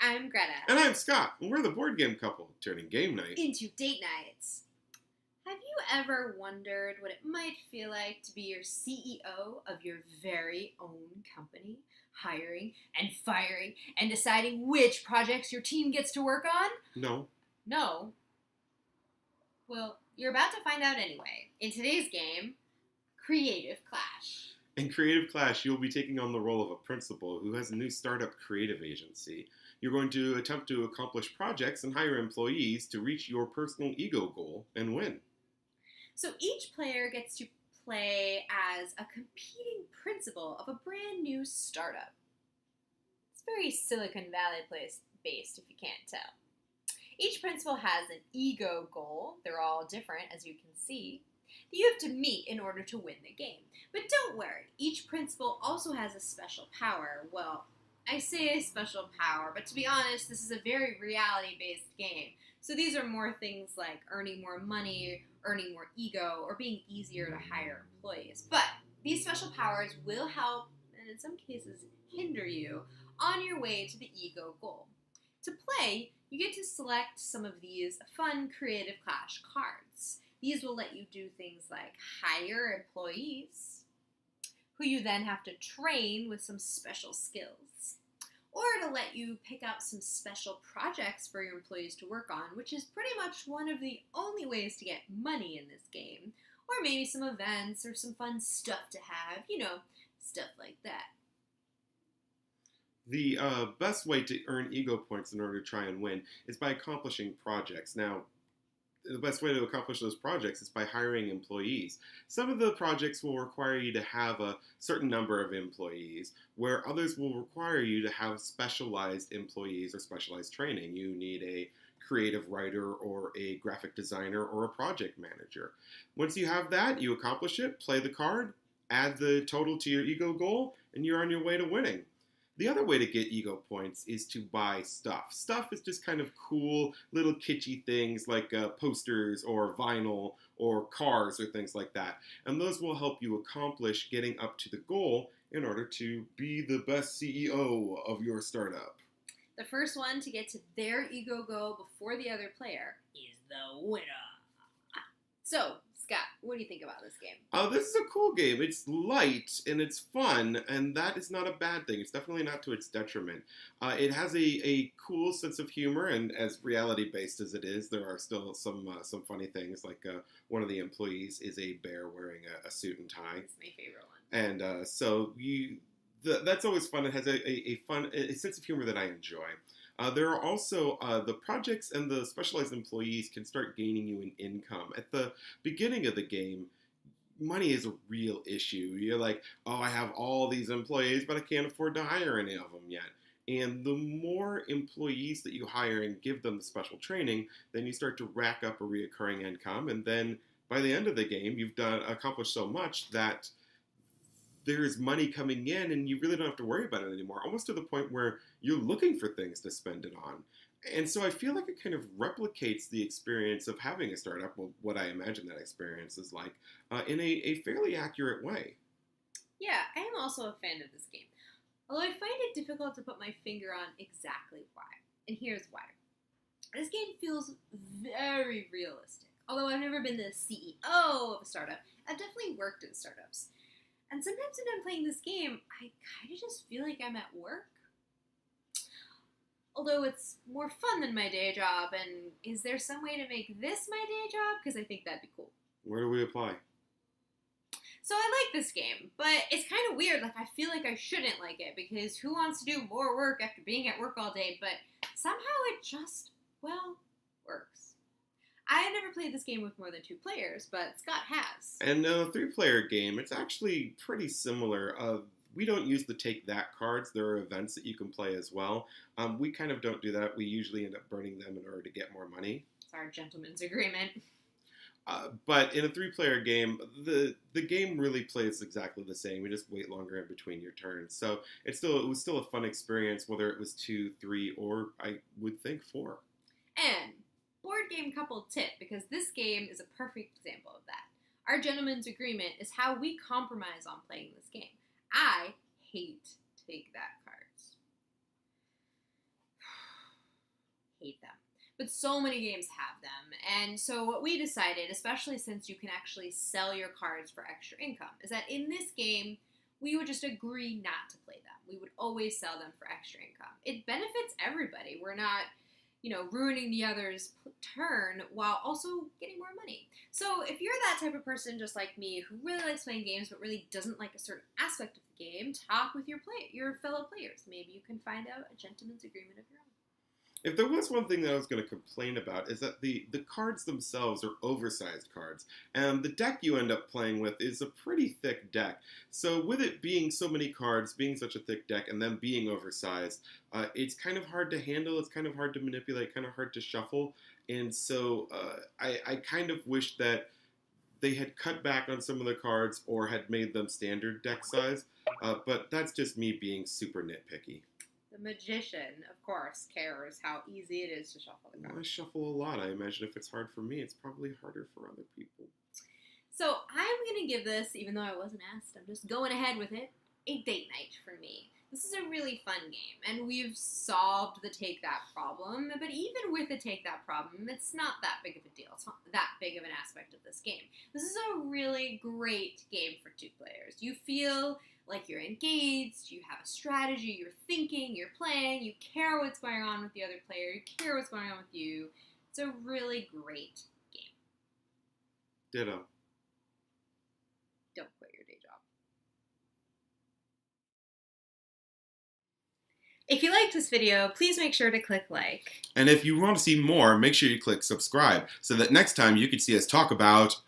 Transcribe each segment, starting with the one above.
I'm Greta. And I'm Scott, and we're the board game couple turning game night into date nights. Have you ever wondered what it might feel like to be your CEO of your very own company, hiring and firing and deciding which projects your team gets to work on? No. Well, you're about to find out anyway. In today's game, Creative Clash. In Creative Clash, you'll be taking on the role of a principal who has a new startup creative agency. You're going to attempt to accomplish projects and hire employees to reach your personal ego goal and win. So each player gets to play as a competing principal of a brand new startup. It's very Silicon Valley based, if you can't tell. Each principal has an ego goal. They're all different, as you can see, that you have to meet in order to win the game. But don't worry, each principal also has a special power. Well, I say a special power, but to be honest, this is a very reality-based game. So these are more things like earning more money, earning more ego, or being easier to hire employees. But these special powers will help, and in some cases hinder you, on your way to the ego goal. To play, you get to select some of these fun Creative Clash cards. These will let you do things like hire employees, who you then have to train with some special skills, or to let you pick out some special projects for your employees to work on, which is pretty much one of the only ways to get money in this game, or maybe some events or some fun stuff to have, stuff like that. The best way to earn ego points in order to try and win is by accomplishing projects. Now, the best way to accomplish those projects is by hiring employees. Some of the projects will require you to have a certain number of employees, where others will require you to have specialized employees or specialized training. You need a creative writer or a graphic designer or a project manager. Once you have that, you accomplish it, play the card, add the total to your ego goal, and you're on your way to winning. The other way to get ego points is to buy stuff. Stuff is just kind of cool, little kitschy things like posters or vinyl or cars or things like that. And those will help you accomplish getting up to the goal in order to be the best CEO of your startup. The first one to get to their ego goal before the other player is the winner. So, Scott, what do you think about this game? This is a cool game. It's light and it's fun, and that is not a bad thing. It's definitely not to its detriment. It has a cool sense of humor, and as reality-based as it is, there are still some funny things, like one of the employees is a bear wearing a suit and tie. It's my favorite one. And so that's always fun. It has a sense of humor that I enjoy. There are also the projects and the specialized employees can start gaining you an income. At the beginning of the game, money is a real issue. You're like, oh, I have all these employees, but I can't afford to hire any of them yet. And the more employees that you hire and give them the special training, then you start to rack up a reoccurring income. And then by the end of the game, you've accomplished so much that there's money coming in and you really don't have to worry about it anymore, almost to the point where you're looking for things to spend it on. And so I feel like it kind of replicates the experience of having a startup, well, what I imagine that experience is like, in a fairly accurate way. Yeah, I am also a fan of this game, although I find it difficult to put my finger on exactly why. And here's why. This game feels very realistic. Although I've never been the CEO of a startup, I've definitely worked in startups. And sometimes when I'm playing this game, I kind of just feel like I'm at work. Although it's more fun than my day job, and is there some way to make this my day job? Because I think that'd be cool. Where do we apply? So I like this game, but it's kind of weird. Like, I feel like I shouldn't like it, because who wants to do more work after being at work all day? But somehow it just, works. I have never played this game with more than 2 players, but Scott has. And a 3-player game, it's actually pretty similar. We don't use the Take That cards. There are events that you can play as well. We kind of don't do that. We usually end up burning them in order to get more money. It's our gentleman's agreement. But in a 3-player game, the game really plays exactly the same. We just wait longer in between your turns. So it was still a fun experience, whether it was 2, 3, or I would think 4. And board game couple tip, because this game is a perfect example of that. Our gentleman's agreement is how we compromise on playing this game. I hate Take That cards. hate them. But so many games have them. And so what we decided, especially since you can actually sell your cards for extra income, is that in this game, we would just agree not to play them. We would always sell them for extra income. It benefits everybody. We're not, ruining the other's turn while also getting more money. So if you're that type of person just like me who really likes playing games but really doesn't like a certain aspect of the game, talk with your fellow players. Maybe you can find out a gentleman's agreement of your own. If there was one thing that I was going to complain about, is that the cards themselves are oversized cards, and the deck you end up playing with is a pretty thick deck. So with it being so many cards, being such a thick deck, and them being oversized, it's kind of hard to handle, it's kind of hard to manipulate, kind of hard to shuffle, and so I kind of wish that they had cut back on some of the cards or had made them standard deck size, but that's just me being super nitpicky. The magician, of course, cares how easy it is to shuffle the cards. I shuffle a lot. I imagine if it's hard for me, it's probably harder for other people. So I'm going to give this, even though I wasn't asked, I'm just going ahead with it, a date night for me. This is a really fun game, and we've solved the take that problem, but even with the take that problem, it's not that big of a deal. It's not that big of an aspect of this game. This is a really great game for 2 players. You feel like you're engaged, you have a strategy, you're thinking, you're playing, you care what's going on with the other player, you care what's going on with you. It's a really great game. Ditto. Don't quit your day job. If you liked this video, please make sure to click like. And if you want to see more, make sure you click subscribe so that next time you can see us talk about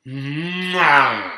Mwah!